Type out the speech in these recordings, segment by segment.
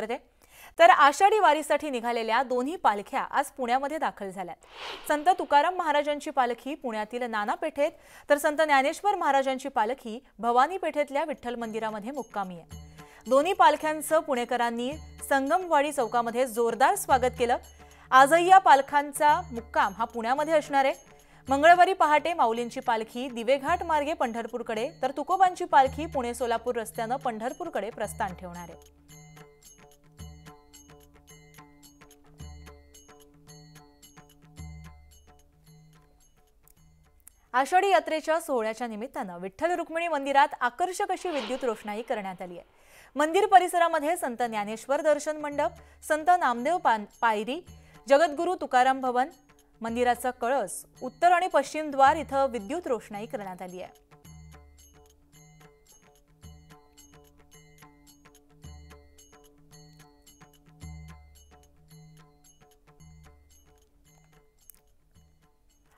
वापरते। तर आषाढी वारीसाठी निघालेल्या दोन्ही पालख्या आज पुण्यामध्ये दाखल झाल्यात। संत तुकाराम महाराजांची पालखी पुण्यातील नाना पेठेत तर संत ज्ञानेश्वर महाराजांची पालखी भवानी पेठेतल्या विठ्ठल मंदिरामध्ये मुक्कामी आहे। दोन्ही पालख्यांचं पुणेकरांनी संगमवाडी चौकामध्ये जोरदार स्वागत केलं। आजही या पालखांचा मुक्काम हा पुण्यामध्ये असणार आहे। मंगळवारी पहाटे माऊलींची पालखी दिवेघाट मार्गे पंढरपूरकडे तर तुकोबांची पालखी पुणे सोलापूर रस्त्याने पंढरपूरकडे प्रस्थान ठेवणार आहे। आषाढी यात्रेच्या सोहळ्याच्या निमित्ताने विठ्ठल रुक्मिणी मंदिरात आकर्षक अशी विद्युत रोषणाई करण्यात आली आहे। मंदिर परिसरामध्ये संत ज्ञानेश्वर दर्शन मंडप, संत नामदेव पायरी, जगद्गुरू तुकाराम भवन, मंदिराचा कळस, उत्तर आणि पश्चिम द्वार इथं विद्युत रोषणाई करण्यात आली आहे।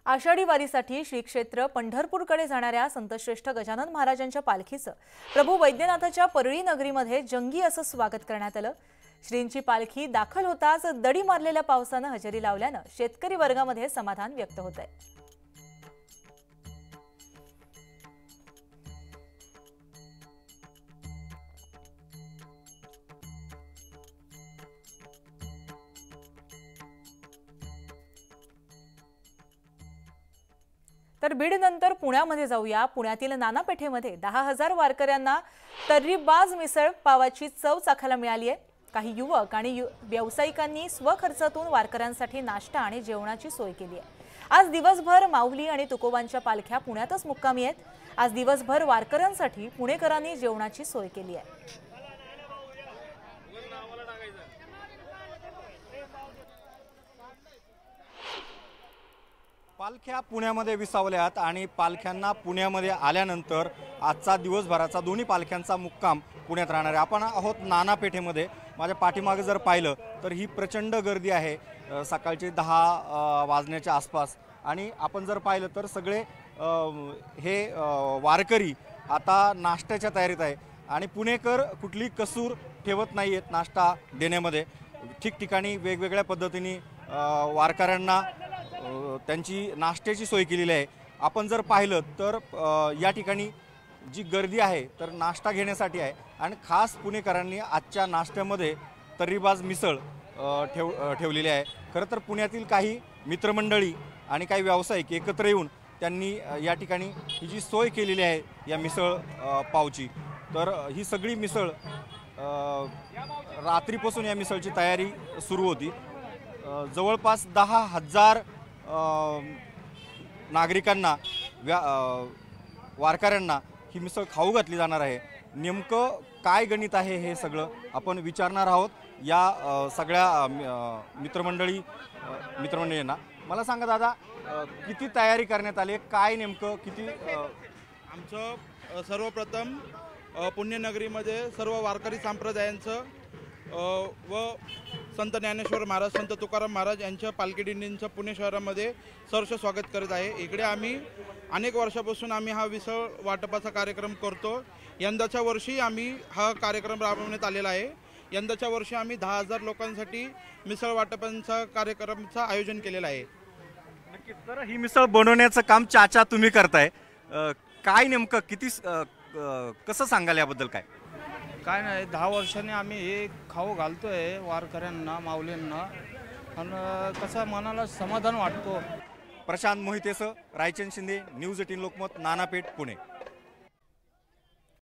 आषाढी वारीसाठी श्री क्षेत्र पंढरपूरकडे जाणाऱ्या संतश्रेष्ठ गजानन महाराजांच्या पालखीचं प्रभू वैद्यनाथाच्या परळी नगरीमध्ये जंगी असं स्वागत करण्यात आलं। श्रींची पालखी दाखल होताच दडी मारलेल्या पावसानं हजेरी लावल्यानं शेतकरी वर्गामध्ये समाधान व्यक्त होत आहे। तर बीड नंतर पुण्यामध्ये जाऊया। पुण्यातील नाना पेठेमध्ये 10,000 वारकऱ्यांना तर्रीबाज मिसळ पावाची चव चाखायला मिळाली आहे। काही युवक आणि व्यावसायिकांनी स्वखर्चातून वारकऱ्यांसाठी नाश्ता आणि जेवणाची सोय केली आहे। आज दिवसभर माऊली आणि तुकोबांच्या पालख्या पुण्यातच मुक्कामी आहेत। आज दिवसभर वारकऱ्यांसाठी पुणेकरांनी जेवणाची सोय केली आहे। पालख्या पुण्यामध्ये विसावल्यात आणि पालख्यांना पुण्यामध्ये आल्यानंतर आजचा दिवसभराचा दोन्ही पालख्यांचा मुक्काम पुण्यात राहणार आहे। आपण आहोत नाना पेठेमध्ये। माझ्या पाठीमागे जर पाहिलं तर ही प्रचंड गर्दी आहे सकाळचे 10 वाजण्याच्या आसपास। आणि आपण जर पाहिलं तर सगळे हे वारकरी आता नाश्त्याच्या तयारीत आहे आणि पुणेकर कुठली कसूर ठेवत नाही आहेत नाश्ता देण्यामध्ये। ठिकठिकाणी वेगवेगळ्या पद्धतीने वारकऱ्यांना त्यांची नाश्त्याची सोय केलेली आहे। आपण जर पाहिलं तर या ठिकाणी जी गर्दी आहे तर नाश्ता घेण्यासाठी आहे आणि खास पुणेकरांनी आजच्या नाश्त्यामध्ये तर्रीबाज मिसळ ठेवलेली आहे। खरं तर पुण्यातील काही मित्रमंडळी आणि काही व्यावसायिक एकत्र येऊन त्यांनी या ठिकाणी ही जी सोय केलेली आहे या मिसळ पावची, तर ही सगळी मिसळ रात्रीपासून या मिसळची तयारी सुरू होती। जवळपास 10,000 नागरिकांना वारकऱ्यांना ही मिसळ खाऊ घातली जाणार आहे। नेमकं काय गणित आहे हे सगळं आपण विचारणार आहोत या सगळ्या मित्रमंडळींना। मला सांगा दादा, किती तयारी करण्यात आली, काय नेमकं किती? आमचं सर्वप्रथम पुण्यनगरीमध्ये सर्व वारकरी संप्रदायांचं व संत ज्ञानेश्वर महाराज, संत तुकाराम महाराज यांच्या पालखी दिंडींचं पुणे शहरामध्ये सहर्ष स्वागत करत आहे। इकडे आम्ही अनेक वर्षापासून आम्ही हा मिसळ वाटपाचा कार्यक्रम करतो। यंदाच्या वर्षी आम्ही हा कार्यक्रम राबवण्यात आलेला आहे। यंदाच्या वर्षी आम्ही 10,000 लोकांसाठी मिसळ वाटपांचा कार्यक्रमाचं आयोजन केलेलं आहे। नक्कीच। तर ही मिसळ बनवण्याचं काम चाचा तुम्ही करताय, काय नेमकं किती कसं सांगाल याबद्दल? काय नाही, 10 वर्षांनी आम्ही हे खाऊ घालतोय वारकऱ्यांना, माऊलींना, आणि कसं मनाला समाधान वाटतो। प्रशांत मोहितेसह रायचंद शिंदे, न्यूज 18 लोकमत, नाना पेठ, पुणे।